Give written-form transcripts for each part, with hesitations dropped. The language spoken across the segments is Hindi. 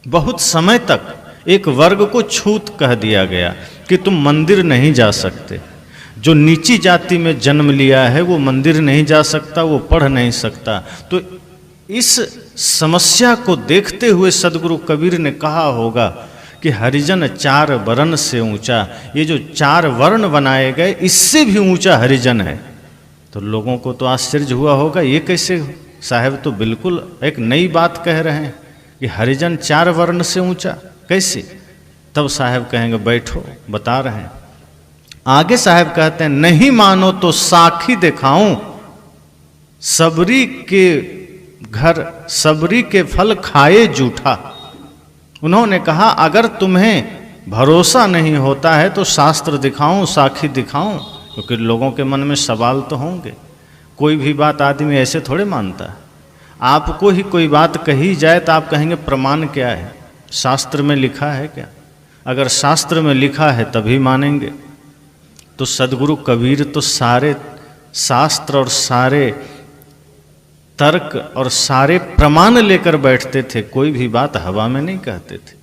बहुत समय तक एक वर्ग को छूत कह दिया गया कि तुम मंदिर नहीं जा सकते। जो नीची जाति में जन्म लिया है वो मंदिर नहीं जा सकता, वो पढ़ नहीं सकता। तो इस समस्या को देखते हुए सदगुरु कबीर ने कहा होगा कि हरिजन 4 वर्ण से ऊंचा। ये जो 4 वर्ण बनाए गए इससे भी ऊंचा हरिजन है। तो लोगों को तो आश्चर्य हुआ होगा, ये कैसे? साहब तो बिल्कुल एक नई बात कह रहे हैं कि हरिजन 4 वर्ण से ऊंचा कैसे? तब साहब कहेंगे बैठो, बता रहे हैं। आगे साहब कहते हैं, नहीं मानो तो साखी दिखाऊं, सबरी के घर सबरी के फल खाए जूठा। उन्होंने कहा अगर तुम्हें भरोसा नहीं होता है तो शास्त्र दिखाऊं, साखी दिखाऊं, क्योंकि लोगों के मन में सवाल तो होंगे। कोई भी बात आदमी ऐसे थोड़े मानता है। आपको ही कोई बात कही जाए तो आप कहेंगे प्रमाण क्या है, शास्त्र में लिखा है क्या? अगर शास्त्र में लिखा है तभी मानेंगे। तो सदगुरु कबीर तो सारे शास्त्र और सारे तर्क और सारे प्रमाण लेकर बैठते थे, कोई भी बात हवा में नहीं कहते थे।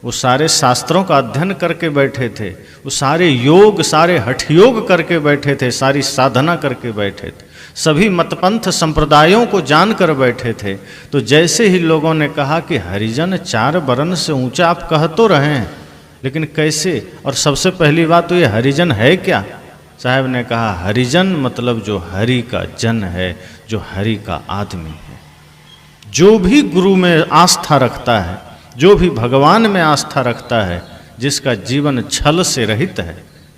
वो सारे शास्त्रों का अध्ययन करके बैठे थे, वो सारे योग, सारे हठयोग करके बैठे थे, सारी साधना करके बैठे थे, सभी मतपंथ संप्रदायों को जानकर बैठे थे। तो जैसे ही लोगों ने कहा कि हरिजन 4 वर्ण से ऊंचा, आप कह तो रहे हैं लेकिन कैसे? और सबसे पहली बात तो ये हरिजन है क्या? साहब ने कहा हरिजन मतलब जो हरि का जन है, जो हरि का आदमी है। जो भी गुरु में आस्था रखता है, जो भी भगवान में आस्था रखता है, जिसका जीवन छल से रहित है,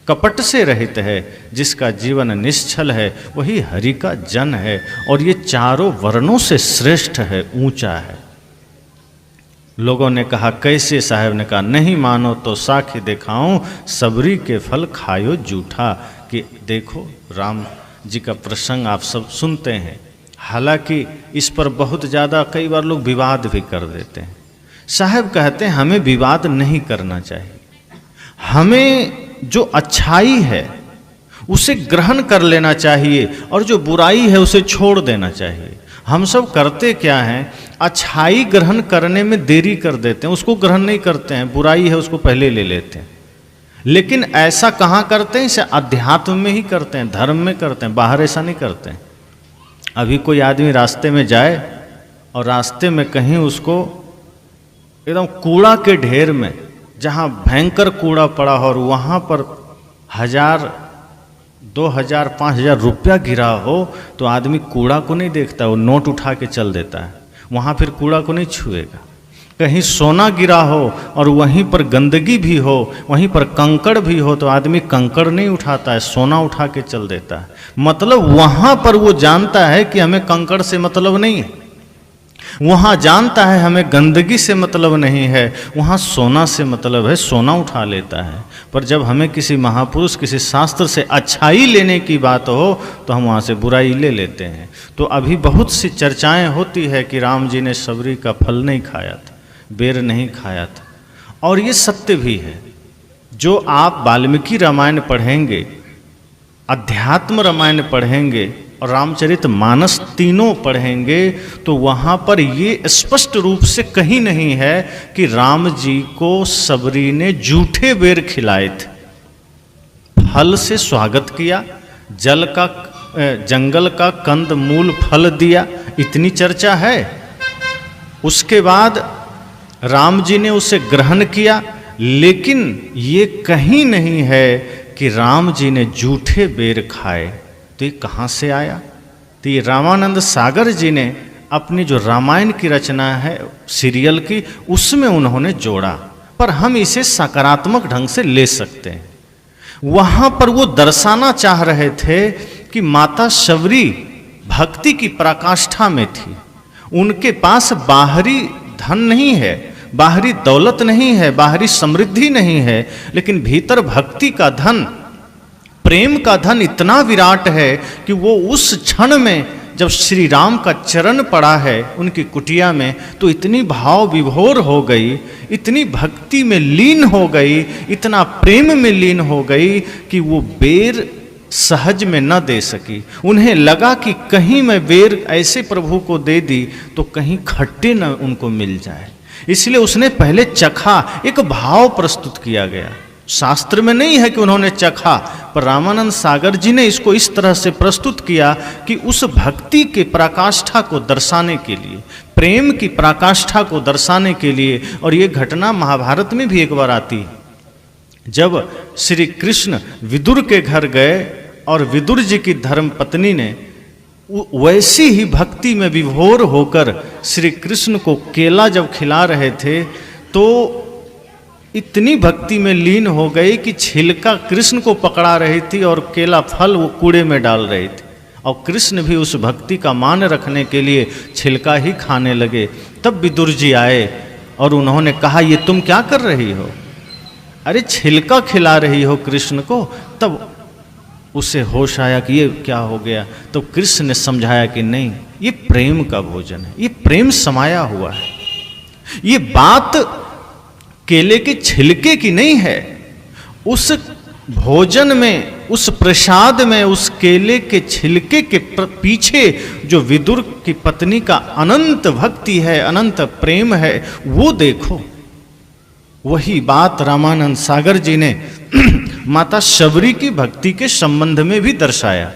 कपट से रहित है, जिसका जीवन निश्छल है, वही हरि का जन है। और ये 4 वर्णों से श्रेष्ठ है, ऊंचा है। लोगों ने कहा कैसे? साहब ने कहा नहीं मानो तो साखी दिखाऊं, सबरी के फल खायो जूठा। कि देखो राम जी का प्रसंग आप सब सुनते हैं, हालांकि इस पर बहुत ज़्यादा कई बार लोग विवाद भी कर देते हैं। साहब कहते हैं हमें विवाद नहीं करना चाहिए, हमें जो अच्छाई है उसे ग्रहण कर लेना चाहिए और जो बुराई है उसे छोड़ देना चाहिए। हम सब करते क्या हैं, अच्छाई ग्रहण करने में देरी कर देते हैं, उसको ग्रहण नहीं करते हैं, बुराई है उसको पहले ले लेते हैं। लेकिन ऐसा कहाँ करते हैं? इसे अध्यात्म में ही करते हैं, धर्म में करते हैं, बाहर ऐसा नहीं करते हैं। अभी कोई आदमी रास्ते में जाए और रास्ते में कहीं उसको एकदम कूड़ा के ढेर में, जहाँ भयंकर कूड़ा पड़ा हो और वहाँ पर 1000, 2000, 5000 रुपया गिरा हो, तो आदमी कूड़ा को नहीं देखता, वो नोट उठा के चल देता है, वहाँ फिर कूड़ा को नहीं छुएगा। कहीं सोना गिरा हो और वहीं पर गंदगी भी हो, वहीं पर कंकड़ भी हो, तो आदमी कंकड़ नहीं उठाता है, सोना उठा के चल देता है। मतलब वहाँ पर वो जानता है कि हमें कंकड़ से मतलब नहीं है, वहाँ जानता है हमें गंदगी से मतलब नहीं है, वहाँ सोना से मतलब है, सोना उठा लेता है। पर जब हमें किसी महापुरुष, किसी शास्त्र से अच्छाई लेने की बात हो तो हम वहाँ से बुराई ले लेते हैं। तो अभी बहुत सी चर्चाएं होती है कि राम जी ने सबरी का फल नहीं खाया था, बेर नहीं खाया था, और ये सत्य भी है। जो आप वाल्मीकि रामायण पढ़ेंगे, अध्यात्म रामायण पढ़ेंगे और रामचरित मानस तीनों पढ़ेंगे तो वहाँ पर ये स्पष्ट रूप से कहीं नहीं है कि राम जी को सबरी ने जूठे बेर खिलाए थे। फल से स्वागत किया, जल का जंगल का कंद मूल फल दिया, इतनी चर्चा है। उसके बाद राम जी ने उसे ग्रहण किया, लेकिन ये कहीं नहीं है कि राम जी ने जूठे बेर खाए। तो ये कहाँ से आया? तो ये रामानंद सागर जी ने अपनी जो रामायण की रचना है सीरियल की, उसमें उन्होंने जोड़ा, पर हम इसे सकारात्मक ढंग से ले सकते हैं। वहाँ पर वो दर्शाना चाह रहे थे कि माता शबरी भक्ति की पराकाष्ठा में थी, उनके पास बाहरी धन नहीं है, बाहरी दौलत नहीं है, बाहरी समृद्धि नहीं है, लेकिन भीतर भक्ति का धन, प्रेम का धन इतना विराट है कि वो उस क्षण में जब श्री राम का चरण पड़ा है उनकी कुटिया में, तो इतनी भाव विभोर हो गई, इतनी भक्ति में लीन हो गई, इतना प्रेम में लीन हो गई कि वो बेर सहज में न दे सकी। उन्हें लगा कि कहीं मैं बेर ऐसे प्रभु को दे दी तो कहीं खट्टे न उनको मिल जाए, इसलिए उसने पहले चखा, एक भाव प्रस्तुत किया गया। शास्त्र में नहीं है कि उन्होंने चखा, पर रामानंद सागर जी ने इसको इस तरह से प्रस्तुत किया कि उस भक्ति के पराकाष्ठा को दर्शाने के लिए, प्रेम की पराकाष्ठा को दर्शाने के लिए। और ये घटना महाभारत में भी एक बार आती है, जब श्री कृष्ण विदुर के घर गए और विदुर जी की धर्म पत्नी ने वैसी ही भक्ति में विभोर होकर श्री कृष्ण को केला जब खिला रहे थे तो इतनी भक्ति में लीन हो गई कि छिलका कृष्ण को पकड़ा रही थी और केला फल वो कूड़े में डाल रही थी। और कृष्ण भी उस भक्ति का मान रखने के लिए छिलका ही खाने लगे। तब विदुर जी आए और उन्होंने कहा, ये तुम क्या कर रही हो? अरे छिलका खिला रही हो कृष्ण को। तब उसे होश आया कि ये क्या हो गया। तो कृष्ण ने समझाया कि नहीं, ये प्रेम का भोजन है, ये प्रेम समाया हुआ है। ये बात केले के छिलके की नहीं है, उस भोजन में, उस प्रसाद में, उस केले के छिलके के पीछे जो विदुर की पत्नी का अनंत भक्ति है, अनंत प्रेम है, वो देखो। वही बात रामानंद सागर जी ने माता शबरी की भक्ति के संबंध में भी दर्शाया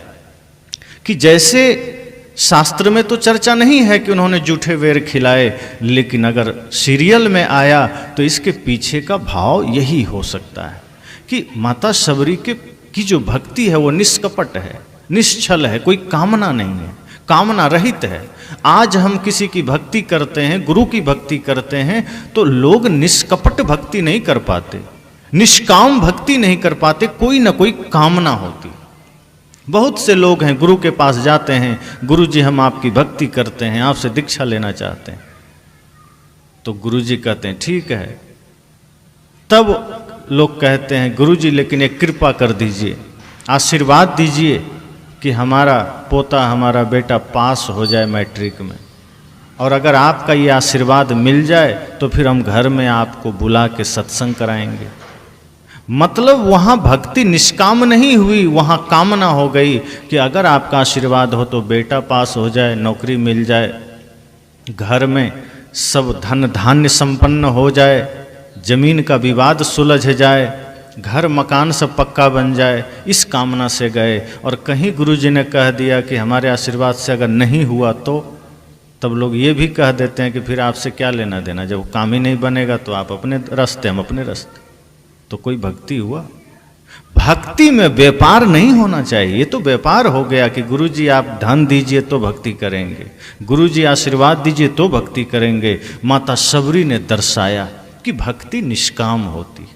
कि जैसे शास्त्र में तो चर्चा नहीं है कि उन्होंने जूठे बेर खिलाए, लेकिन अगर सीरियल में आया तो इसके पीछे का भाव यही हो सकता है कि माता शबरी की जो भक्ति है वो निष्कपट है, निश्चल है, कोई कामना नहीं है, कामना रहित है। आज हम किसी की भक्ति करते हैं, गुरु की भक्ति करते हैं, तो लोग निष्कपट भक्ति नहीं कर पाते, निष्काम भक्ति नहीं कर पाते, कोई ना कोई कामना होती। बहुत से लोग हैं गुरु के पास जाते हैं, गुरु जी हम आपकी भक्ति करते हैं, आपसे दीक्षा लेना चाहते हैं। तो गुरु जी कहते हैं ठीक है। तब लोग कहते हैं गुरु जी लेकिन एक कृपा कर दीजिए, आशीर्वाद दीजिए कि हमारा पोता, हमारा बेटा पास हो जाए मैट्रिक में, और अगर आपका ये आशीर्वाद मिल जाए तो फिर हम घर में आपको बुला के सत्संग कराएंगे। मतलब वहाँ भक्ति निष्काम नहीं हुई, वहाँ कामना हो गई कि अगर आपका आशीर्वाद हो तो बेटा पास हो जाए, नौकरी मिल जाए, घर में सब धन धान्य संपन्न हो जाए, जमीन का विवाद सुलझ जाए, घर मकान सब पक्का बन जाए, इस कामना से गए। और कहीं गुरुजी ने कह दिया कि हमारे आशीर्वाद से अगर नहीं हुआ तो, तब लोग ये भी कह देते हैं कि फिर आपसे क्या लेना देना, जब काम ही नहीं बनेगा तो आप अपने रास्ते, हम अपने रास्ते। तो कोई भक्ति हुआ? भक्ति में व्यापार नहीं होना चाहिए। ये तो व्यापार हो गया कि गुरुजी आप धन दीजिए तो भक्ति करेंगे, गुरुजी आशीर्वाद दीजिए तो भक्ति करेंगे। माता शबरी ने दर्शाया कि भक्ति निष्काम होती,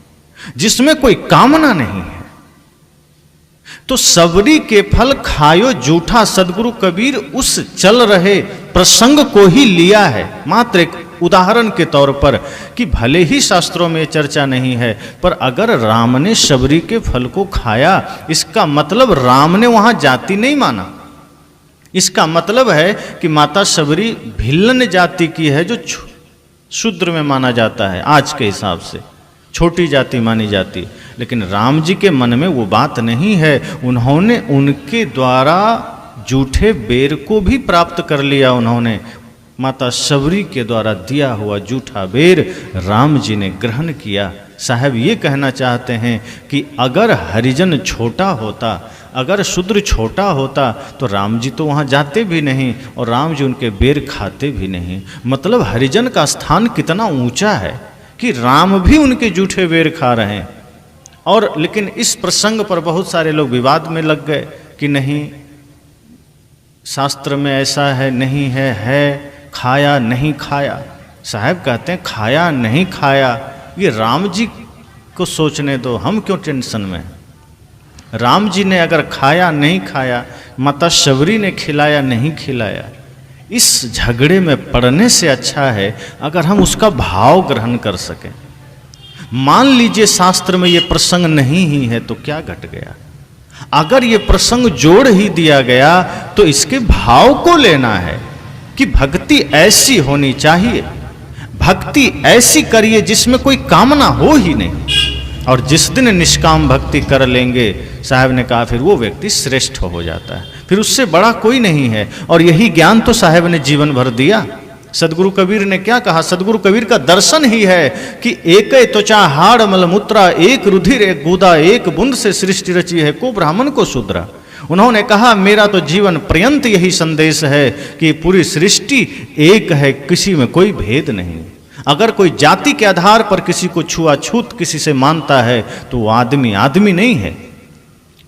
जिसमें कोई कामना नहीं है। तो सबरी के फल खायो जूठा, सदगुरु कबीर उस चल रहे प्रसंग को ही लिया है मात्र एक उदाहरण के तौर पर, कि भले ही शास्त्रों में चर्चा नहीं है, पर अगर राम ने शबरी के फल को खाया, इसका मतलब राम ने वहां जाति नहीं माना। इसका मतलब है कि माता शबरी भिल्लन जाति की है, जो शूद्र में माना जाता है, आज के हिसाब से छोटी जाति मानी जाती। लेकिन राम जी के मन में वो बात नहीं है, उन्होंने उनके द्वारा जूठे बेर को भी प्राप्त कर लिया। उन्होंने माता शबरी के द्वारा दिया हुआ जूठा बेर राम जी ने ग्रहण किया। साहब ये कहना चाहते हैं कि अगर हरिजन छोटा होता, अगर शूद्र छोटा होता, तो राम जी तो वहाँ जाते भी नहीं और राम जी उनके बेर खाते भी नहीं। मतलब हरिजन का स्थान कितना ऊंचा है कि राम भी उनके जूठे बेर खा रहे हैं। और लेकिन इस प्रसंग पर बहुत सारे लोग विवाद में लग गए कि नहीं, शास्त्र में ऐसा है, नहीं है, खाया नहीं खाया। साहब कहते हैं खाया नहीं खाया ये राम जी को सोचने दो, हम क्यों टेंशन में। राम जी ने अगर खाया नहीं खाया, माता शबरी ने खिलाया नहीं खिलाया, इस झगड़े में पड़ने से अच्छा है अगर हम उसका भाव ग्रहण कर सकें। मान लीजिए शास्त्र में ये प्रसंग नहीं ही है तो क्या घट गया। अगर ये प्रसंग जोड़ ही दिया गया तो इसके भाव को लेना है कि भक्ति ऐसी होनी चाहिए, भक्ति ऐसी करिए जिसमें कोई कामना हो ही नहीं। और जिस दिन निष्काम भक्ति कर लेंगे, साहब ने कहा, फिर वो व्यक्ति श्रेष्ठ हो जाता है, फिर उससे बड़ा कोई नहीं है। और यही ज्ञान तो साहब ने जीवन भर दिया। सदगुरु कबीर ने क्या कहा? सदगुरु कबीर का दर्शन ही है कि एक त्वचा हाड़ मलमूत्रा, एक रुधिर एक गूदा, एक बूंद से सृष्टि रची है, को ब्राह्मण को शूद्रा। उन्होंने कहा मेरा तो जीवन पर्यंत यही संदेश है कि पूरी सृष्टि एक है, किसी में कोई भेद नहीं। अगर कोई जाति के आधार पर किसी को छुआछूत किसी से मानता है तो वो आदमी आदमी नहीं है।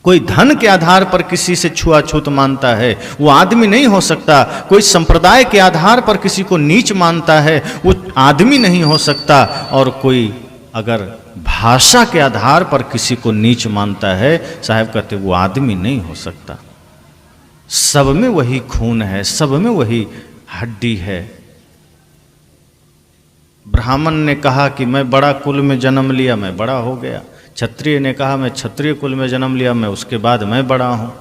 कोई धन के आधार पर किसी से छुआछूत मानता है वो आदमी नहीं हो सकता। कोई संप्रदाय के आधार पर किसी को नीच मानता है वो आदमी नहीं हो सकता। और कोई अगर भाषा के आधार पर किसी को नीच मानता है, साहब कहते वो आदमी नहीं हो सकता। सब में वही खून है, सब में वही हड्डी है। ब्राह्मण ने कहा कि मैं बड़ा कुल में जन्म लिया, मैं बड़ा हो गया। क्षत्रिय ने कहा मैं क्षत्रिय कुल में जन्म लिया, मैं उसके बाद मैं बड़ा हूँ।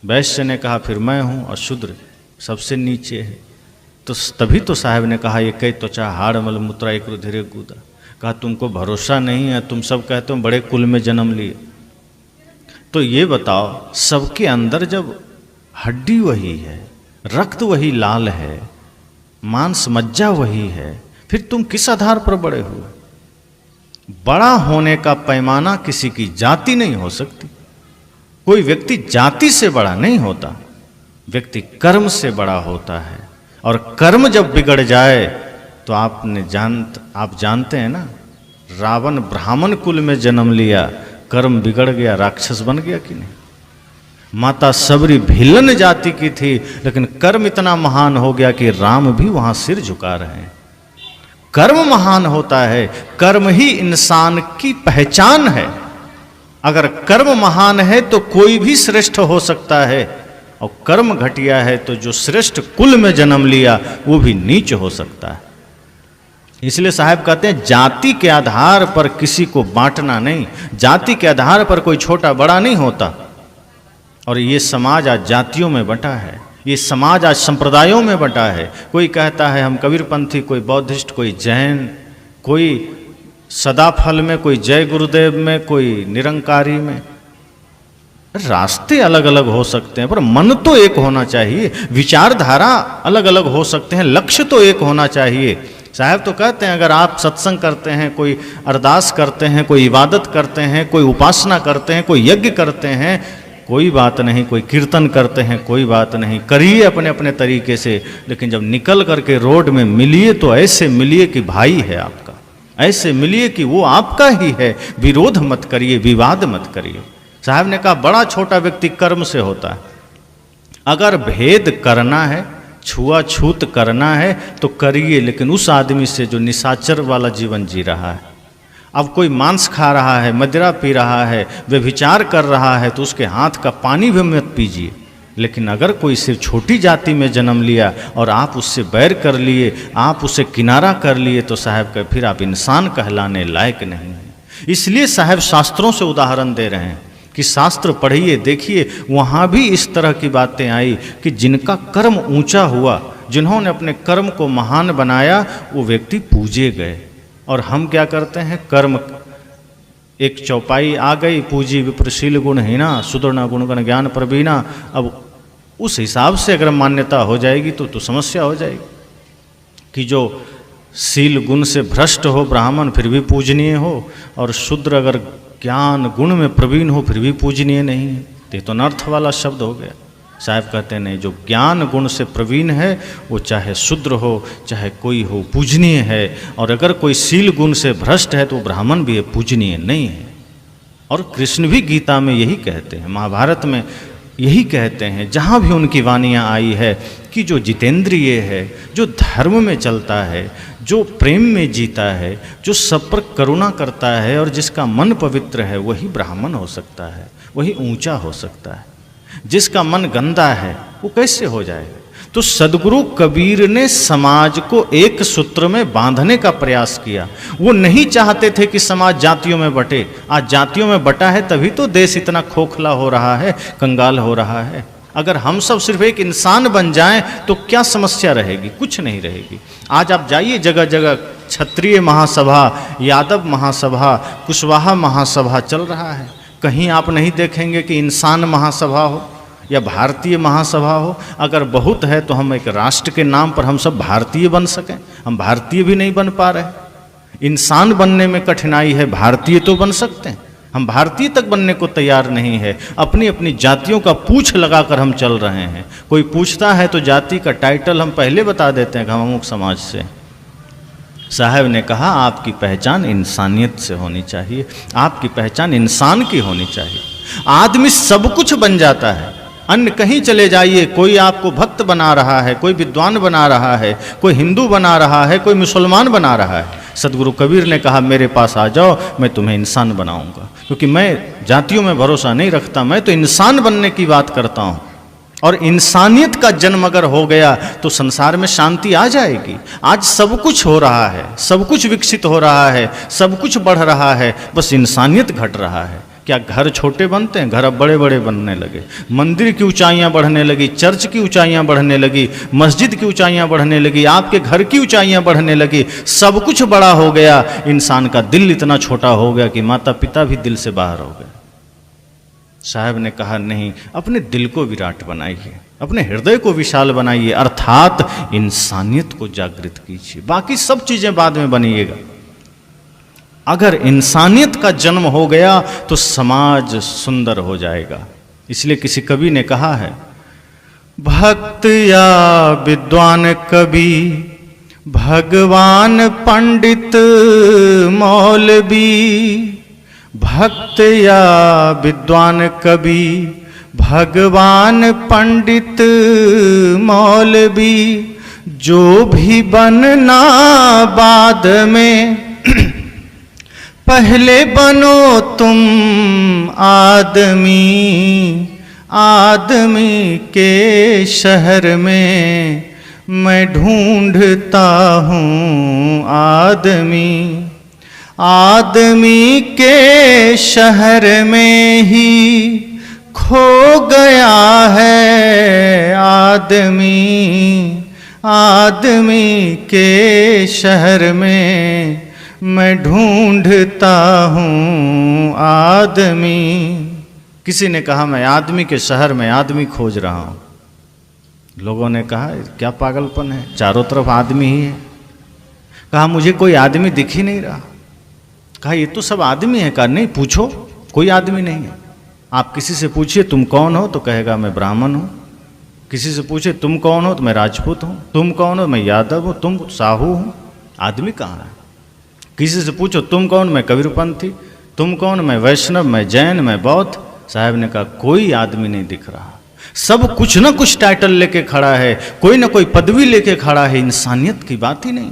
वैश्य ने कहा फिर मैं हूँ, और शूद्र सबसे नीचे है। तो तभी तो साहब ने कहा ये कई त्वचा हाड़ मलमूत्रा एक रुधिर एक गूदा। कहा तुमको भरोसा नहीं है, तुम सब कहते हो बड़े कुल में जन्म लिए। तो ये बताओ सबके अंदर जब हड्डी वही है, रक्त वही लाल है, मांस मज्जा वही है, फिर तुम किस आधार पर बड़े हुए? बड़ा होने का पैमाना किसी की जाति नहीं हो सकती। कोई व्यक्ति जाति से बड़ा नहीं होता, व्यक्ति कर्म से बड़ा होता है। और कर्म जब बिगड़ जाए तो आप जानते हैं ना, रावण ब्राह्मण कुल में जन्म लिया, कर्म बिगड़ गया, राक्षस बन गया कि नहीं? माता सबरी भिलन जाति की थी, लेकिन कर्म इतना महान हो गया कि राम भी वहां सिर झुका रहे हैं। कर्म महान होता है, कर्म ही इंसान की पहचान है। अगर कर्म महान है तो कोई भी श्रेष्ठ हो सकता है, और कर्म घटिया है तो जो श्रेष्ठ कुल में जन्म लिया वो भी नीच हो सकता है। इसलिए साहब कहते हैं जाति के आधार पर किसी को बांटना नहीं, जाति के आधार पर कोई छोटा बड़ा नहीं होता। और ये समाज आज जातियों में बंटा है, ये समाज आज संप्रदायों में बंटा है। कोई कहता है हम कबीरपंथी, कोई बौद्धिस्ट, कोई जैन, कोई सदाफल में, कोई जय गुरुदेव में, कोई निरंकारी में। रास्ते अलग अलग हो सकते हैं पर मन तो एक होना चाहिए। विचारधारा अलग अलग हो सकते हैं, लक्ष्य तो एक होना चाहिए। साहब तो कहते हैं अगर आप सत्संग करते हैं, कोई अरदास करते हैं, कोई इबादत करते हैं, कोई उपासना करते हैं, कोई यज्ञ करते हैं, कोई बात नहीं, कोई कीर्तन करते हैं, कोई बात नहीं, करिए अपने अपने तरीके से। लेकिन जब निकल करके रोड में मिलिए तो ऐसे मिलिए कि भाई है आपका, ऐसे मिलिए कि वो आपका ही है। विरोध मत करिए, विवाद मत करिए। साहब ने कहा बड़ा छोटा व्यक्ति कर्म से होता है। अगर भेद करना है, छुआछूत करना है तो करिए, लेकिन उस आदमी से जो निशाचर वाला जीवन जी रहा है। अब कोई मांस खा रहा है, मदिरा पी रहा है, व्यभिचार कर रहा है तो उसके हाथ का पानी भी मत पीजिए। लेकिन अगर कोई सिर्फ छोटी जाति में जन्म लिया और आप उससे बैर कर लिए, आप उसे किनारा कर लिए, तो साहब का फिर आप इंसान कहलाने लायक नहीं हैं। इसलिए साहब शास्त्रों से उदाहरण दे रहे हैं कि शास्त्र पढ़िए, देखिए, वहाँ भी इस तरह की बातें आई कि जिनका कर्म ऊंचा हुआ, जिन्होंने अपने कर्म को महान बनाया, वो व्यक्ति पूजे गए। और हम क्या करते हैं, कर्म एक चौपाई आ गई, पूजी विप्रशील गुणहीना सुदृढ़ गुणगण ज्ञान प्रवीणा। अब उस हिसाब से अगर मान्यता हो जाएगी तो समस्या हो जाएगी कि जो शील गुण से भ्रष्ट हो ब्राह्मण फिर भी पूजनीय हो, और शूद्र अगर ज्ञान गुण में प्रवीण हो फिर भी पूजनीय नहीं है। ये तो अनर्थ वाला शब्द हो गया। साहब कहते हैं नहीं, जो ज्ञान गुण से प्रवीण है वो चाहे शूद्र हो चाहे कोई हो पूजनीय है। और अगर कोई शील गुण से भ्रष्ट है तो वो ब्राह्मण भी है, पूजनीय नहीं है। और कृष्ण भी गीता में यही कहते हैं, महाभारत में यही कहते हैं, जहाँ भी उनकी वाणियाँ आई है कि जो जितेंद्रिय है, जो धर्म में चलता है, जो प्रेम में जीता है, जो सब पर करुणा करता है और जिसका मन पवित्र है, वही ब्राह्मण हो सकता है, वही ऊंचा हो सकता है। जिसका मन गंदा है वो कैसे हो जाएगा? तो सदगुरु कबीर ने समाज को एक सूत्र में बांधने का प्रयास किया। वो नहीं चाहते थे कि समाज जातियों में बटे। आज जातियों में बटा है तभी तो देश इतना खोखला हो रहा है, कंगाल हो रहा है। अगर हम सब सिर्फ एक इंसान बन जाएं तो क्या समस्या रहेगी? कुछ नहीं रहेगी। आज आप जाइए जगह जगह, क्षत्रिय महासभा, यादव महासभा, कुशवाहा महासभा चल रहा है। कहीं आप नहीं देखेंगे कि इंसान महासभा हो, या भारतीय महासभा हो। अगर बहुत है तो हम एक राष्ट्र के नाम पर हम सब भारतीय बन सकें, हम भारतीय भी नहीं बन पा रहे। इंसान बनने में कठिनाई है, भारतीय तो बन सकते हैं, हम भारतीय तक बनने को तैयार नहीं है। अपनी अपनी जातियों का पूछ लगाकर हम चल रहे हैं। कोई पूछता है तो जाति का टाइटल हम पहले बता देते हैं कि हम अमुक समाज से। साहब ने कहा आपकी पहचान इंसानियत से होनी चाहिए, आपकी पहचान इंसान की होनी चाहिए। आदमी सब कुछ बन जाता है, अन्य कहीं चले जाइए, कोई आपको भक्त बना रहा है, कोई विद्वान बना रहा है, कोई हिंदू बना रहा है, कोई मुसलमान बना रहा है। सदगुरु कबीर ने कहा मेरे पास आ जाओ, मैं तुम्हें इंसान बनाऊंगा, क्योंकि मैं जातियों में भरोसा नहीं रखता, मैं तो इंसान बनने की बात करता हूँ। और इंसानियत का जन्म अगर हो गया तो संसार में शांति आ जाएगी। आज सब कुछ हो रहा है, सब कुछ विकसित हो रहा है, सब कुछ बढ़ रहा है, बस इंसानियत घट रहा है। क्या घर छोटे बनते हैं? घर अब बड़े बड़े बनने लगे। मंदिर की ऊंचाइयां बढ़ने लगी, चर्च की ऊंचाइयां बढ़ने लगी, मस्जिद की ऊंचाइयां बढ़ने लगी, आपके घर की ऊंचाइयां बढ़ने लगी, सब कुछ बड़ा हो गया। इंसान का दिल इतना छोटा हो गया कि माता पिता भी दिल से बाहर हो गए। साहब ने कहा नहीं, अपने दिल को विराट बनाइए, अपने हृदय को विशाल बनाइए, अर्थात इंसानियत को जागृत कीजिए, बाकी सब चीजें बाद में बनिएगा। अगर इंसानियत का जन्म हो गया तो समाज सुंदर हो जाएगा। इसलिए किसी कवि ने कहा है, भक्त या विद्वान कवि, भगवान पंडित मौलवी। भक्त या विद्वान कवि, भगवान पंडित मौलवी। जो भी बनना बाद में, पहले बनो तुम आदमी। आदमी के शहर में मैं ढूंढता हूँ आदमी। आदमी के शहर में ही खो गया है आदमी। आदमी के शहर में मैं ढूंढता हूँ आदमी। किसी ने कहा मैं आदमी के शहर में आदमी खोज रहा हूँ। लोगों ने कहा क्या पागलपन है, चारों तरफ आदमी ही है। कहा मुझे कोई आदमी दिख ही नहीं रहा। कहा ये तो सब आदमी है। कहा नहीं, पूछो, कोई आदमी नहीं है। आप किसी से पूछिए तुम कौन हो तो कहेगा मैं ब्राह्मण हूँ। किसी से पूछे तुम कौन हो तो मैं राजपूत हूँ। तुम कौन हो? मैं यादव हूँ। तुम साहू हूँ। आदमी कहाँ है? किसी से पूछो तुम कौन? मैं कबीरपंथी। तुम कौन? मैं वैष्णव, मैं जैन, मैं बौद्ध। साहब ने कहा कोई आदमी नहीं दिख रहा। सब कुछ ना कुछ टाइटल लेके खड़ा है, कोई ना कोई पदवी लेके खड़ा है। इंसानियत की बात ही नहीं।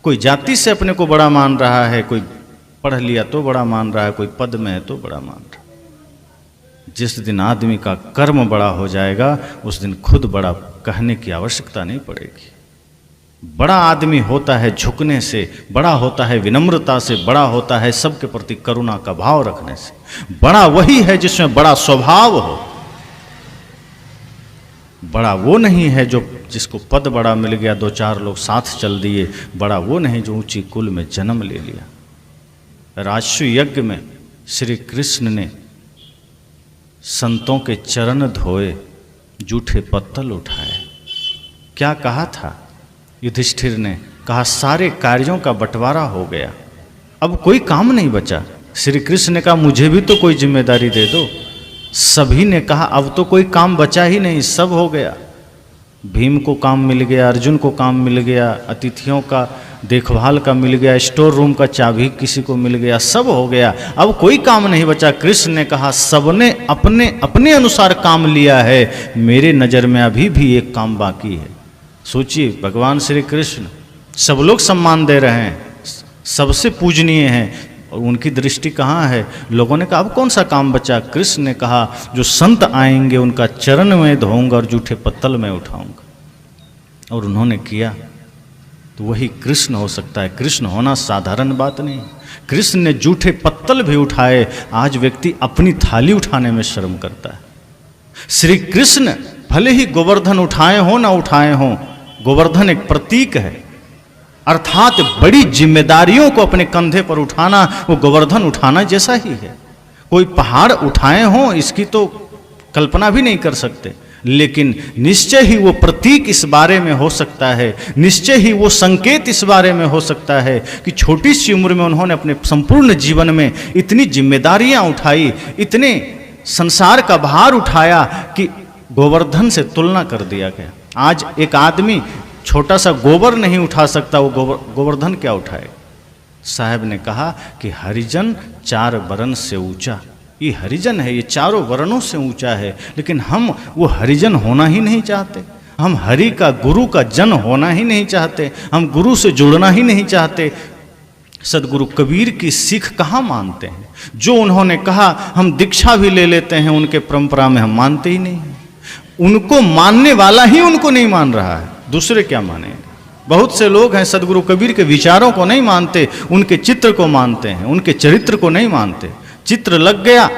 कोई जाति से अपने को बड़ा मान रहा है, कोई पढ़ लिया तो बड़ा मान रहा है, कोई पद में है तो बड़ा मान रहा है। जिस दिन आदमी का कर्म बड़ा हो जाएगा उस दिन खुद बड़ा कहने की आवश्यकता नहीं पड़ेगी। बड़ा आदमी होता है झुकने से, बड़ा होता है विनम्रता से, बड़ा होता है सबके प्रति करुणा का भाव रखने से। बड़ा वही है जिसमें बड़ा स्वभाव हो। बड़ा वो नहीं है जो जिसको पद बड़ा मिल गया, दो चार लोग साथ चल दिए। बड़ा वो नहीं जो ऊंची कुल में जन्म ले लिया। राजस्व यज्ञ में श्री कृष्ण ने संतों के चरण धोए, जूठे पत्तल उठाए। क्या कहा था? युधिष्ठिर ने कहा सारे कार्यों का बंटवारा हो गया, अब कोई काम नहीं बचा। श्री कृष्ण ने कहा मुझे भी तो कोई जिम्मेदारी दे दो। सभी ने कहा अब तो कोई काम बचा ही नहीं, सब हो गया। भीम को काम मिल गया, अर्जुन को काम मिल गया, अतिथियों का देखभाल का मिल गया, स्टोर रूम का चाबी किसी को मिल गया, सब हो गया, अब कोई काम नहीं बचा। कृष्ण ने कहा सबने अपने अपने अनुसार काम लिया है, मेरे नज़र में अभी भी एक काम बाकी है। सोचिए, भगवान श्री कृष्ण सब लोग सम्मान दे रहे हैं, सबसे पूजनीय हैं, और उनकी दृष्टि कहाँ है? लोगों ने कहा अब कौन सा काम बचा? कृष्ण ने कहा जो संत आएंगे उनका चरण में धोऊंगा और जूठे पत्तल में उठाऊंगा। और उन्होंने किया, तो वही कृष्ण हो सकता है। कृष्ण होना साधारण बात नहीं। कृष्ण ने जूठे पत्तल भी उठाए। आज व्यक्ति अपनी थाली उठाने में शर्म करता है। श्री कृष्ण भले ही गोवर्धन उठाए हो ना उठाए हो, गोवर्धन एक प्रतीक है, अर्थात बड़ी जिम्मेदारियों को अपने कंधे पर उठाना वो गोवर्धन उठाना जैसा ही है। कोई पहाड़ उठाए हो इसकी तो कल्पना भी नहीं कर सकते। लेकिन निश्चय ही वो प्रतीक इस बारे में हो सकता है, निश्चय ही वो संकेत इस बारे में हो सकता है कि छोटी सी उम्र में उन्होंने अपने संपूर्ण जीवन में इतनी जिम्मेदारियां उठाई, इतने संसार का भार उठाया कि गोवर्धन से तुलना कर दिया गया। आज एक आदमी छोटा सा गोबर नहीं उठा सकता, वो गोवर्धन क्या उठाएगा। साहब ने कहा कि हरिजन 4 वर्ण से ऊंचा, ये हरिजन है, ये चारों वर्णों से ऊंचा है, लेकिन हम वो हरिजन होना ही नहीं चाहते। हम हरि का, गुरु का जन होना ही नहीं चाहते, हम गुरु से जुड़ना ही नहीं चाहते। सदगुरु कबीर की सीख कहाँ मानते हैं। जो उन्होंने कहा हम दीक्षा भी ले लेते हैं, उनके परंपरा में हम मानते ही नहीं। उनको मानने वाला ही उनको नहीं मान रहा है, दूसरे क्या माने। बहुत से लोग हैं सदगुरु कबीर के विचारों को नहीं मानते, उनके चित्र को मानते हैं, उनके चरित्र को नहीं मानते। चित्र लग गया,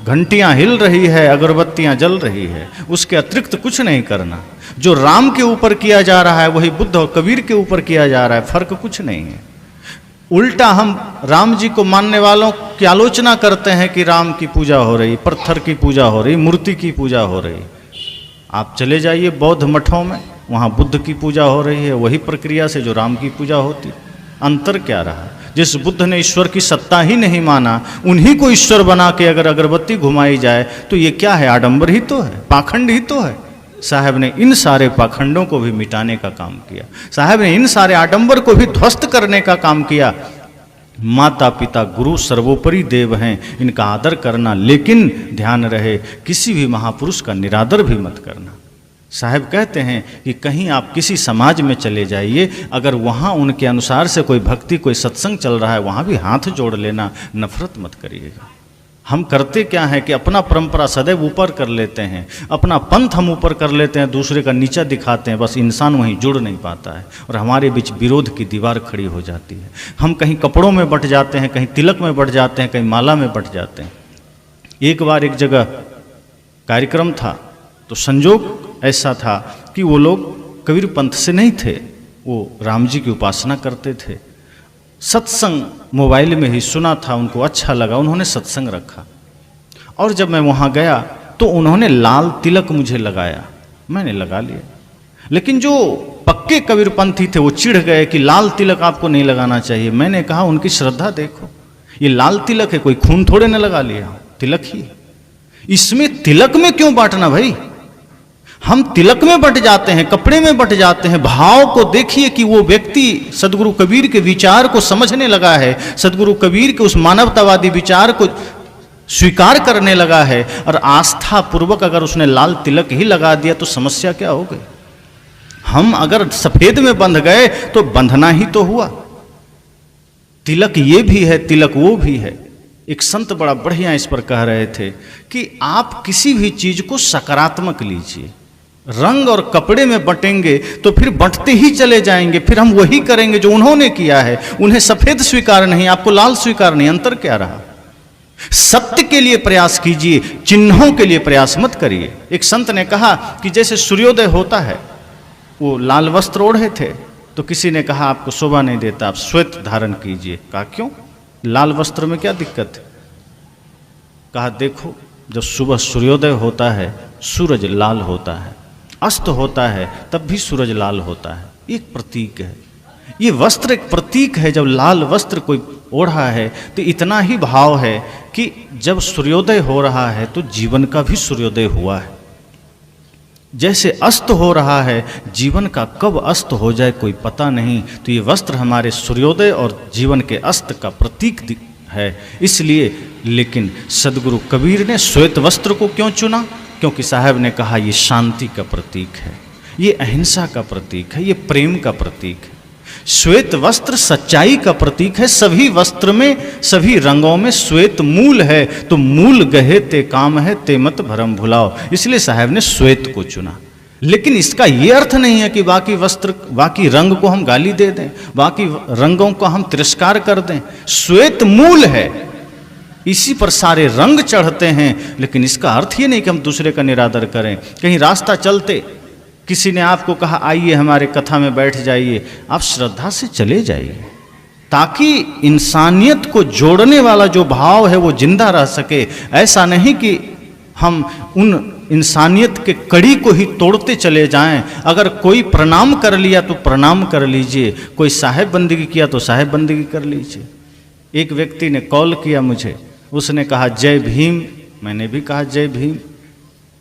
घंटियां हिल रही है, अगरबत्तियां जल रही है, उसके अतिरिक्त कुछ नहीं करना। जो राम के ऊपर किया जा रहा है वही बुद्ध और कबीर के ऊपर किया जा रहा है, फर्क कुछ नहीं है। उल्टा हम राम जी को मानने वालों की आलोचना करते हैं कि राम की पूजा हो रही, पत्थर की पूजा हो रही, मूर्ति की पूजा हो रही। आप चले जाइए बौद्ध मठों में, वहाँ बुद्ध की पूजा हो रही है, वही प्रक्रिया से जो राम की पूजा होती। अंतर क्या रहा। जिस बुद्ध ने ईश्वर की सत्ता ही नहीं माना, उन्हीं को ईश्वर बना के अगर अगरबत्ती घुमाई जाए तो ये क्या है, आडंबर ही तो है, पाखंड ही तो है। साहब ने इन सारे पाखंडों को भी मिटाने का काम किया, साहब ने इन सारे आडंबर को भी ध्वस्त करने का काम किया। माता पिता गुरु सर्वोपरि देव हैं, इनका आदर करना, लेकिन ध्यान रहे किसी भी महापुरुष का निरादर भी मत करना। साहब कहते हैं कि कहीं आप किसी समाज में चले जाइए, अगर वहाँ उनके अनुसार से कोई भक्ति, कोई सत्संग चल रहा है, वहाँ भी हाथ जोड़ लेना, नफरत मत करिएगा। हम करते क्या है कि अपना परंपरा सदैव ऊपर कर लेते हैं, अपना पंथ हम ऊपर कर लेते हैं, दूसरे का नीचा दिखाते हैं, बस इंसान वहीं जुड़ नहीं पाता है और हमारे बीच विरोध की दीवार खड़ी हो जाती है। हम कहीं कपड़ों में बट जाते हैं, कहीं तिलक में बट जाते हैं, कहीं माला में बट जाते हैं। एक बार एक जगह कार्यक्रम था तो संजोग ऐसा था कि वो लोग कबीर पंथ से नहीं थे, वो राम जी की उपासना करते थे। सत्संग मोबाइल में ही सुना था, उनको अच्छा लगा, उन्होंने सत्संग रखा। और जब मैं वहाँ गया तो उन्होंने लाल तिलक मुझे लगाया, मैंने लगा लिया। लेकिन जो पक्के कबीरपंथी थे वो चिढ़ गए कि लाल तिलक आपको नहीं लगाना चाहिए। मैंने कहा उनकी श्रद्धा देखो, ये लाल तिलक है, कोई खून थोड़े न लगा लिया, तिलक ही। इसमें तिलक में क्यों बांटना भाई। हम तिलक में बट जाते हैं, कपड़े में बट जाते हैं। भाव को देखिए कि वो व्यक्ति सदगुरु कबीर के विचार को समझने लगा है, सदगुरु कबीर के उस मानवतावादी विचार को स्वीकार करने लगा है, और आस्था पूर्वक अगर उसने लाल तिलक ही लगा दिया तो समस्या क्या हो गई। हम अगर सफेद में बंध गए तो बंधना ही तो हुआ। तिलक ये भी है, तिलक वो भी है। एक संत बड़ा बढ़िया इस पर कह रहे थे कि आप किसी भी चीज को सकारात्मक लीजिए। रंग और कपड़े में बटेंगे तो फिर बंटते ही चले जाएंगे, फिर हम वही करेंगे जो उन्होंने किया है। उन्हें सफेद स्वीकार नहीं, आपको लाल स्वीकार नहीं, अंतर क्या रहा। सत्य के लिए प्रयास कीजिए, चिन्हों के लिए प्रयास मत करिए। एक संत ने कहा कि जैसे सूर्योदय होता है, वो लाल वस्त्र ओढ़े थे तो किसी ने कहा आपको शोभा नहीं देता, आप श्वेत धारण कीजिए। कहा क्यों, लाल वस्त्र में क्या दिक्कत है। कहा देखो, जब सुबह सूर्योदय होता है सूरज लाल होता है, अस्त होता है तब भी सूरज लाल होता है, एक प्रतीक है। ये वस्त्र एक प्रतीक है। जब लाल वस्त्र कोई ओढ़ा है तो इतना ही भाव है कि जब सूर्योदय हो रहा है तो जीवन का भी सूर्योदय हुआ है। जैसे अस्त हो रहा है, जीवन का कब अस्त हो जाए कोई पता नहीं, तो ये वस्त्र हमारे सूर्योदय और जीवन के अस्त का प्रतीक है। इसलिए लेकिन सदगुरु कबीर ने श्वेत वस्त्र को क्यों चुना, क्योंकि साहब ने कहा ये शांति का प्रतीक है, ये अहिंसा का प्रतीक है, ये प्रेम का प्रतीक है। श्वेत वस्त्र सच्चाई का प्रतीक है। सभी वस्त्र में, सभी रंगों में श्वेत मूल है, तो मूल गहे ते काम है, ते मत भरम भुलाओ। इसलिए साहब ने श्वेत को चुना। लेकिन इसका ये अर्थ नहीं है कि बाकी वस्त्र, बाकी रंग को हम गाली दे दें, बाकी रंगों को हम तिरस्कार कर दें। श्वेत मूल है, इसी पर सारे रंग चढ़ते हैं। लेकिन इसका अर्थ ये नहीं कि हम दूसरे का निरादर करें। कहीं रास्ता चलते किसी ने आपको कहा आइए हमारे कथा में बैठ जाइए, आप श्रद्धा से चले जाइए, ताकि इंसानियत को जोड़ने वाला जो भाव है वो जिंदा रह सके। ऐसा नहीं कि हम उन इंसानियत के कड़ी को ही तोड़ते चले जाएं। अगर कोई प्रणाम कर लिया तो प्रणाम कर लीजिए, कोई साहेब बंदगी किया तो साहेब बंदगी कर लीजिए। एक व्यक्ति ने कॉल किया मुझे, उसने कहा जय भीम, मैंने भी कहा जय भीम।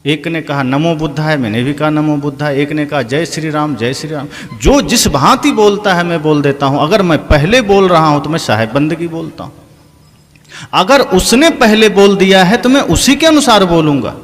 एक ने कहा नमो बुद्धाय, मैंने भी कहा नमो बुद्धाय। एक ने कहा जय श्री राम, जय श्री राम। जो जिस भांति बोलता है मैं बोल देता हूं। अगर मैं पहले बोल रहा हूं तो मैं साहेब बंदगी बोलता हूं, अगर उसने पहले बोल दिया है तो मैं उसी के अनुसार बोलूंगा।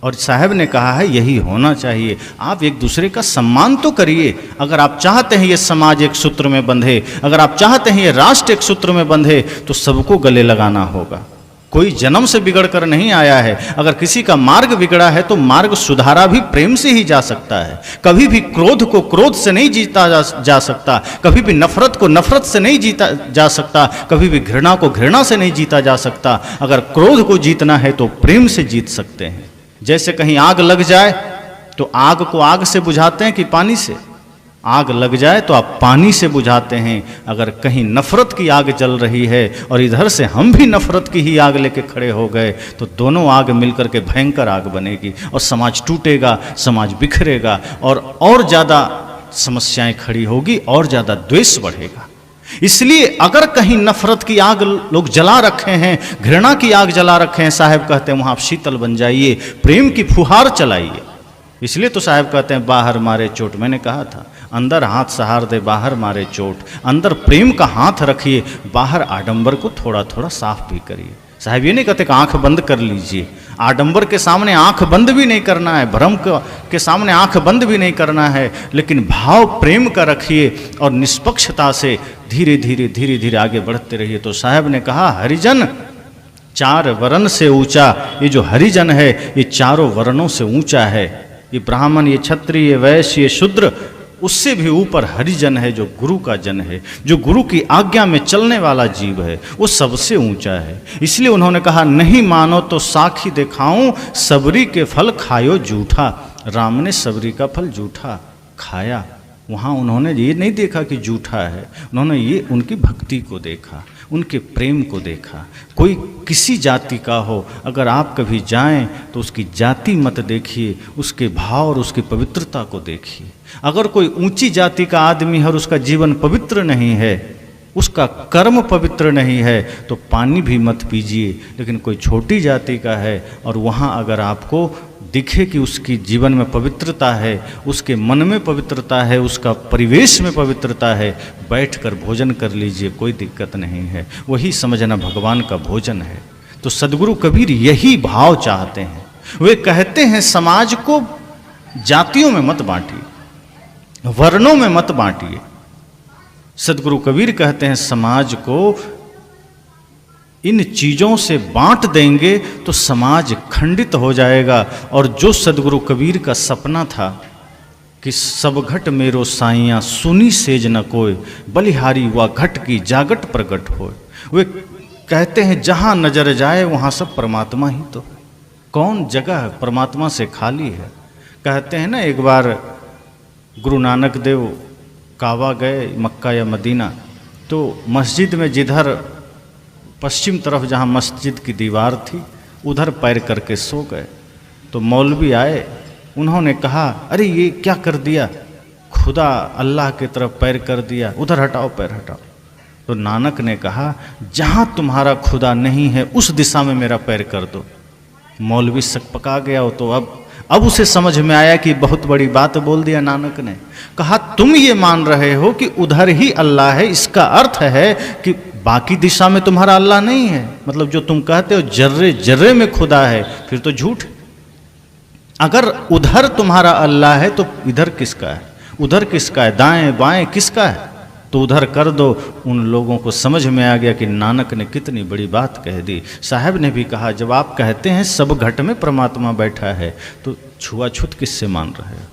और साहब ने कहा है यही होना चाहिए। आप एक दूसरे का सम्मान तो करिए। अगर आप चाहते हैं ये समाज एक सूत्र में बंधे, अगर आप चाहते हैं ये राष्ट्र एक सूत्र में बंधे, तो सबको गले लगाना होगा। कोई जन्म से बिगड़ कर नहीं आया है। अगर किसी का मार्ग बिगड़ा है तो मार्ग सुधारा भी प्रेम से ही जा सकता है। कभी भी क्रोध को क्रोध से नहीं जीता जा सकता, कभी भी नफरत को नफरत से नहीं जीता जा सकता, कभी भी घृणा को घृणा से नहीं जीता जा सकता। अगर क्रोध को जीतना है तो प्रेम से जीत सकते हैं। जैसे कहीं आग लग जाए तो आग को आग से बुझाते हैं कि पानी से? आग लग जाए तो आप पानी से बुझाते हैं। अगर कहीं नफरत की आग जल रही है और इधर से हम भी नफरत की ही आग लेके खड़े हो गए तो दोनों आग मिलकर के भयंकर आग बनेगी और समाज टूटेगा, समाज बिखरेगा और ज़्यादा समस्याएं खड़ी होगी और ज़्यादा द्वेष बढ़ेगा। इसलिए अगर कहीं नफरत की आग लोग जला रखे हैं, घृणा की आग जला रखे हैं, साहब कहते हैं वहाँ आप शीतल बन जाइए, प्रेम की फुहार चलाइए। इसलिए तो साहब कहते हैं बाहर मारे चोट। मैंने कहा था अंदर हाथ सहार दे, बाहर मारे चोट। अंदर प्रेम का हाथ रखिए, बाहर आडंबर को थोड़ा थोड़ा साफ भी करिए। साहब ये नहीं कहते कि आंख बंद कर लीजिए। आडंबर के सामने आंख बंद भी नहीं करना है, भ्रम के सामने आंख बंद भी नहीं करना है, लेकिन भाव प्रेम का रखिए और निष्पक्षता से धीरे धीरे धीरे धीरे आगे बढ़ते रहिए। तो साहब ने कहा हरिजन चार वर्ण से ऊंचा। ये जो हरिजन है ये चारों वर्णों से ऊंचा है। ये ब्राह्मण, ये क्षत्रिय, ये वैश्य, ये शूद्र, उससे भी ऊपर हरिजन है जो गुरु का जन है, जो गुरु की आज्ञा में चलने वाला जीव है, वो सबसे ऊंचा है। इसलिए उन्होंने कहा नहीं मानो तो साखी दिखाऊं, सबरी के फल खायो जूठा। राम ने सबरी का फल जूठा खाया। वहाँ उन्होंने ये नहीं देखा कि जूठा है, उन्होंने ये उनकी भक्ति को देखा, उनके प्रेम को देखा। कोई किसी जाति का हो, अगर आप कभी जाएं तो उसकी जाति मत देखिए, उसके भाव और उसकी पवित्रता को देखिए। अगर कोई ऊंची जाति का आदमी है और उसका जीवन पवित्र नहीं है, उसका कर्म पवित्र नहीं है, तो पानी भी मत पीजिए। लेकिन कोई छोटी जाति का है और वहाँ अगर आपको दिखे कि उसकी जीवन में पवित्रता है, उसके मन में पवित्रता है, उसका परिवेश में पवित्रता है, बैठकर भोजन कर लीजिए, कोई दिक्कत नहीं है। वही समझना भगवान का भोजन है। तो सदगुरु कबीर यही भाव चाहते हैं। वे कहते हैं समाज को जातियों में मत बांटिए, वर्णों में मत बांटिए। सदगुरु कबीर कहते हैं समाज को इन चीज़ों से बांट देंगे तो समाज खंडित हो जाएगा। और जो सदगुरु कबीर का सपना था कि सब घट मेरो साइयाँ सुनी सेज न कोय, बलिहारी व घट की जागट प्रगट होए। वे कहते हैं जहाँ नजर जाए वहाँ सब परमात्मा ही तो, कौन जगह परमात्मा से खाली है। कहते हैं ना, एक बार गुरु नानक देव काबा गए, मक्का या मदीना, तो मस्जिद में जिधर पश्चिम तरफ जहाँ मस्जिद की दीवार थी उधर पैर करके सो गए। तो मौलवी आए, उन्होंने कहा अरे ये क्या कर दिया, खुदा अल्लाह की तरफ पैर कर दिया, उधर हटाओ पैर हटाओ। तो नानक ने कहा जहाँ तुम्हारा खुदा नहीं है उस दिशा में मेरा पैर कर दो। मौलवी सकपका गया हो, तो अब उसे समझ में आया कि बहुत बड़ी बात बोल दिया नानक ने। कहा तुम ये मान रहे हो कि उधर ही अल्लाह है, इसका अर्थ है कि बाकी दिशा में तुम्हारा अल्लाह नहीं है। मतलब जो तुम कहते हो जर्रे जर्रे में खुदा है, फिर तो झूठ। अगर उधर तुम्हारा अल्लाह है तो इधर किसका है, उधर किसका है, दाएं बाएं किसका है, तो उधर कर दो। उन लोगों को समझ में आ गया कि नानक ने कितनी बड़ी बात कह दी। साहब ने भी कहा जब आप कहते हैं सब घट में परमात्मा बैठा है तो छुआछूत किससे मान रहे हो?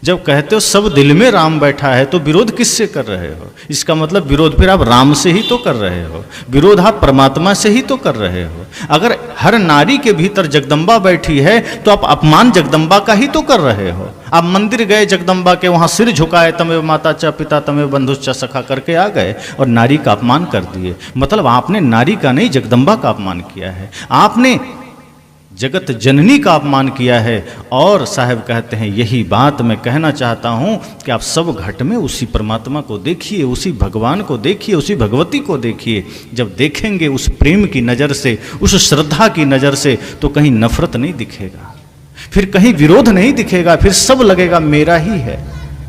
जब कहते हो सब दिल में राम बैठा है तो विरोध किससे कर रहे हो? इसका मतलब विरोध फिर आप राम से ही तो कर रहे हो, विरोध आप परमात्मा से ही तो कर रहे हो। अगर हर नारी के भीतर जगदम्बा बैठी है तो आप अपमान जगदम्बा का ही तो कर रहे हो। आप मंदिर गए जगदम्बा के, वहाँ सिर झुकाए, तमेव माता च पिता तमेव बंधुश्च सखा करके आ गए और नारी का अपमान कर दिए। मतलब आपने नारी का नहीं जगदम्बा का अपमान किया है। आपने जगत जननी का अपमान किया है। और साहब कहते हैं यही बात मैं कहना चाहता हूँ कि आप सब घट में उसी परमात्मा को देखिए, उसी भगवान को देखिए, उसी भगवती को देखिए। जब देखेंगे उस प्रेम की नज़र से, उस श्रद्धा की नज़र से, तो कहीं नफरत नहीं दिखेगा, फिर कहीं विरोध नहीं दिखेगा, फिर सब लगेगा मेरा ही है।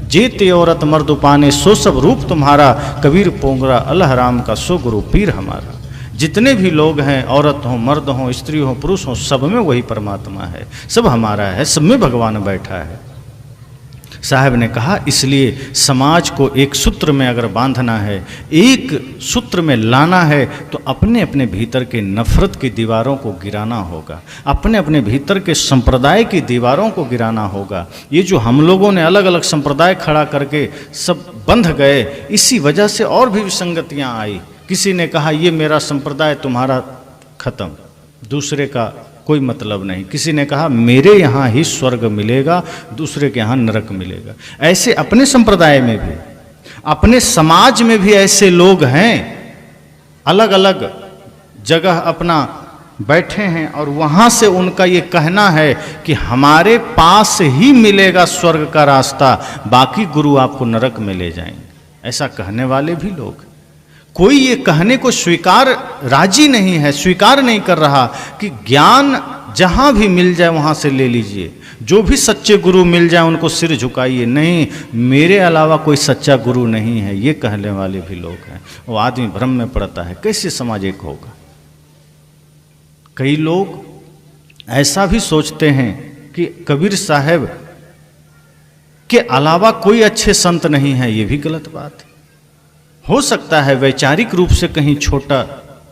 जेते औरत मर्द पाने सो सब रूप तुम्हारा, कबीर पोंगरा अल्लाह राम का सो गुरु पीर हमारा। जितने भी लोग हैं, औरत हों, मर्द हों, स्त्री हों, पुरुष हों, सब में वही परमात्मा है, सब हमारा है, सब में भगवान बैठा है। साहब ने कहा इसलिए समाज को एक सूत्र में अगर बांधना है, एक सूत्र में लाना है, तो अपने अपने भीतर के नफरत की दीवारों को गिराना होगा, अपने अपने भीतर के संप्रदाय की दीवारों को गिराना होगा। ये जो हम लोगों ने अलग अलग संप्रदाय खड़ा करके सब बंध गए, इसी वजह से और भी विसंगतियाँ आई। किसी ने कहा ये मेरा संप्रदाय, तुम्हारा खत्म, दूसरे का कोई मतलब नहीं। किसी ने कहा मेरे यहाँ ही स्वर्ग मिलेगा, दूसरे के यहाँ नरक मिलेगा। ऐसे अपने संप्रदाय में भी, अपने समाज में भी ऐसे लोग हैं, अलग अलग जगह अपना बैठे हैं और वहाँ से उनका ये कहना है कि हमारे पास ही मिलेगा स्वर्ग का रास्ता, बाकी गुरु आपको नरक में ले जाएंगे। ऐसा कहने वाले भी लोग, कोई ये कहने को स्वीकार राजी नहीं है, स्वीकार नहीं कर रहा कि ज्ञान जहां भी मिल जाए वहां से ले लीजिए, जो भी सच्चे गुरु मिल जाए उनको सिर झुकाइए, नहीं मेरे अलावा कोई सच्चा गुरु नहीं है, ये कहने वाले भी लोग हैं। वो आदमी भ्रम में पड़ता है, कैसे समाज एक होगा। कई लोग ऐसा भी सोचते हैं कि कबीर साहब के अलावा कोई अच्छे संत नहीं है, ये भी गलत बात है। हो सकता है वैचारिक रूप से कहीं छोटा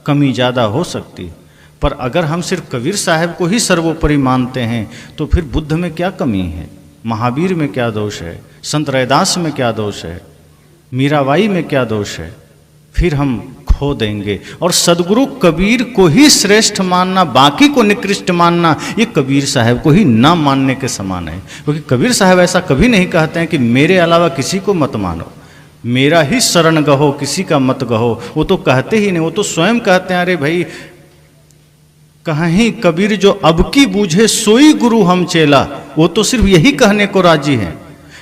कमी ज़्यादा हो सकती है, पर अगर हम सिर्फ कबीर साहब को ही सर्वोपरि मानते हैं तो फिर बुद्ध में क्या कमी है, महावीर में क्या दोष है, संत रैदास में क्या दोष है, मीराबाई में क्या दोष है, फिर हम खो देंगे। और सदगुरु कबीर को ही श्रेष्ठ मानना, बाकी को निकृष्ट मानना, ये कबीर साहब को ही ना मानने के समान है। क्योंकि कबीर साहब ऐसा कभी नहीं कहते हैं कि मेरे अलावा किसी को मत मानो, मेरा ही शरण गहो, किसी का मत गहो। वो तो कहते ही नहीं, वो तो स्वयं कहते हैं अरे भाई कहीं कबीर जो अब की बूझे सोई गुरु हम चेला। वो तो सिर्फ यही कहने को राजी है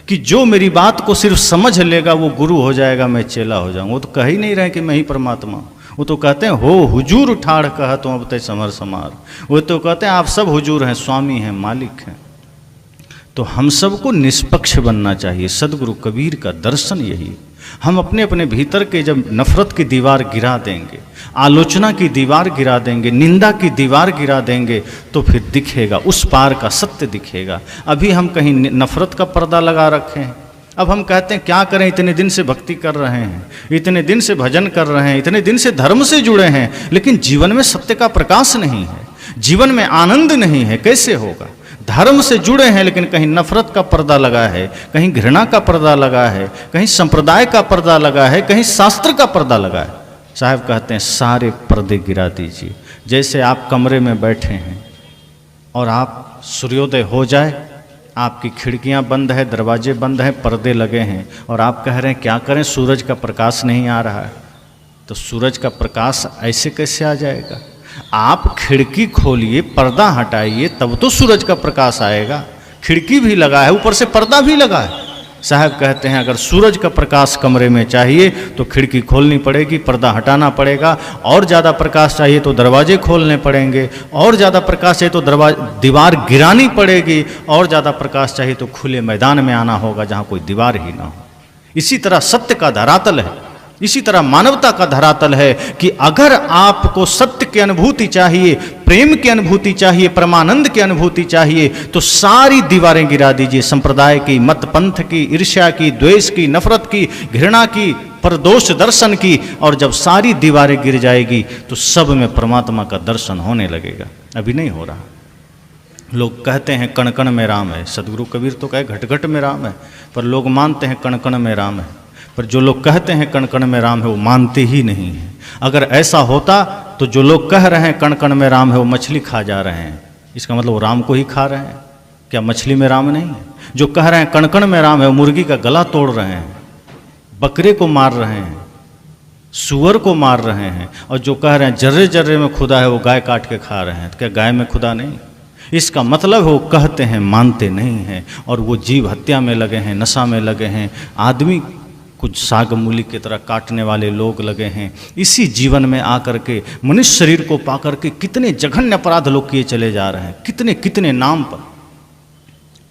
कि जो मेरी बात को सिर्फ समझ लेगा वो गुरु हो जाएगा, मैं चेला हो जाऊंगा। वो तो कह ही नहीं रहे कि मैं ही परमात्मा हूँ। वो तो कहते हैं हो हुजूर ठाड़ कहा तुम अब तय समर समार। वो तो कहते हैं आप सब हुजूर हैं, स्वामी हैं, मालिक हैं। तो हम सबको निष्पक्ष बनना चाहिए। सदगुरु कबीर का दर्शन यही। हम अपने अपने भीतर के जब नफरत की दीवार गिरा देंगे, आलोचना की दीवार गिरा देंगे, निंदा की दीवार गिरा देंगे, तो फिर दिखेगा, उस पार का सत्य दिखेगा। अभी हम कहीं नफरत का पर्दा लगा रखे हैं। अब हम कहते हैं क्या करें, इतने दिन से भक्ति कर रहे हैं, इतने दिन से भजन कर रहे हैं, इतने दिन से धर्म से जुड़े हैं, लेकिन जीवन में सत्य का प्रकाश नहीं है, जीवन में आनंद नहीं है, कैसे होगा। धर्म से जुड़े हैं लेकिन कहीं नफरत का पर्दा लगा है, कहीं घृणा का पर्दा लगा है, कहीं संप्रदाय का पर्दा लगा है, कहीं शास्त्र का पर्दा लगा है। साहब कहते हैं सारे पर्दे गिरा दीजिए। जैसे आप कमरे में बैठे हैं और आप सूर्योदय हो जाए, आपकी खिड़कियां बंद है, दरवाजे बंद हैं, पर्दे लगे हैं, और आप कह रहे हैं क्या करें, सूरज का प्रकाश नहीं आ रहा है। तो सूरज का प्रकाश ऐसे कैसे आ जाएगा। आप खिड़की खोलिए, पर्दा हटाइए, तब तो सूरज का प्रकाश आएगा। खिड़की भी लगा है, ऊपर से पर्दा भी लगा है। साहब कहते हैं अगर सूरज का प्रकाश कमरे में चाहिए तो खिड़की खोलनी पड़ेगी, पर्दा हटाना पड़ेगा, और ज़्यादा प्रकाश चाहिए तो दरवाजे खोलने पड़ेंगे, और ज़्यादा प्रकाश चाहिए तो दीवार गिरानी पड़ेगी, और ज़्यादा प्रकाश चाहिए तो खुले मैदान में आना होगा जहाँ कोई दीवार ही ना हो। इसी तरह सत्य का धरातल है, इसी तरह मानवता का धरातल है कि अगर आपको सत्य की अनुभूति चाहिए, प्रेम की अनुभूति चाहिए, परमानंद की अनुभूति चाहिए, तो सारी दीवारें गिरा दीजिए। संप्रदाय की, मत पंथ की, ईर्ष्या की, द्वेष की, नफरत की, घृणा की, परदोष दर्शन की, और जब सारी दीवारें गिर जाएगी तो सब में परमात्मा का दर्शन होने लगेगा। अभी नहीं हो रहा। लोग कहते हैं कण कण में राम है। सदगुरु कबीर तो कहे घट घट में राम है, पर लोग मानते हैं कण कण में राम है। पर जो लोग कहते हैं कण कण में राम है वो मानते ही नहीं है। अगर ऐसा होता तो जो लोग कह रहे हैं कण कण में राम है वो मछली खा जा रहे हैं, इसका मतलब वो राम को ही खा रहे हैं। क्या मछली में राम नहीं है? जो कह रहे हैं कण कण में राम है वो मुर्गी का गला तोड़ रहे हैं, बकरे को मार रहे हैं, सुअर को मार रहे हैं, और जो कह रहे हैं जर्रे जर्रे में खुदा है वो गाय काट के खा रहे हैं। तो क्या गाय में खुदा नहीं? इसका मतलब वो कहते हैं मानते नहीं हैं, और वो जीव हत्या में लगे हैं, नशा में लगे हैं, आदमी कुछ साग मूली की तरह काटने वाले लोग लगे हैं। इसी जीवन में आकर के मनुष्य शरीर को पाकर के कितने जघन्य अपराध लोग किए चले जा रहे हैं, कितने कितने नाम पर।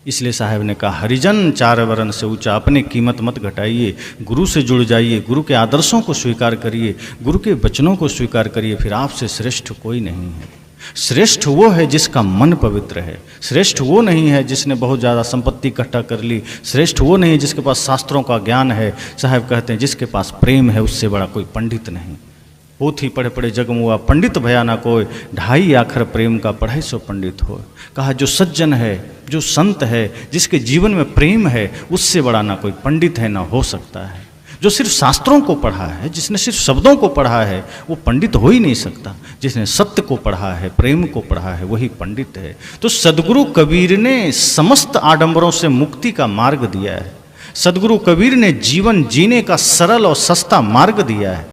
इसलिए साहब ने कहा हरिजन चार वर्ण से ऊंचा, अपनी कीमत मत घटाइए, गुरु से जुड़ जाइए, गुरु के आदर्शों को स्वीकार करिए, गुरु के वचनों को स्वीकार करिए, फिर आपसे श्रेष्ठ कोई नहीं है। श्रेष्ठ वो है जिसका मन पवित्र है, श्रेष्ठ वो नहीं है जिसने बहुत ज़्यादा संपत्ति इकट्ठा कर ली, श्रेष्ठ वो नहीं है जिसके पास शास्त्रों का ज्ञान है। साहब कहते हैं जिसके पास प्रेम है उससे बड़ा कोई पंडित नहीं। पोथी पढ़े पढ़े जगमुआ पंडित भया ना कोई, ढाई आखर प्रेम का पढ़ाई सो पंडित हो। कहा जो सज्जन है, जो संत है, जिसके जीवन में प्रेम है, उससे बड़ा ना कोई पंडित है, ना हो सकता है। जो सिर्फ शास्त्रों को पढ़ा है, जिसने सिर्फ शब्दों को पढ़ा है, वो पंडित हो ही नहीं सकता। जिसने सत्य को पढ़ा है, प्रेम को पढ़ा है, वही पंडित है। तो सदगुरु कबीर ने समस्त आडंबरों से मुक्ति का मार्ग दिया है। सदगुरु कबीर ने जीवन जीने का सरल और सस्ता मार्ग दिया है।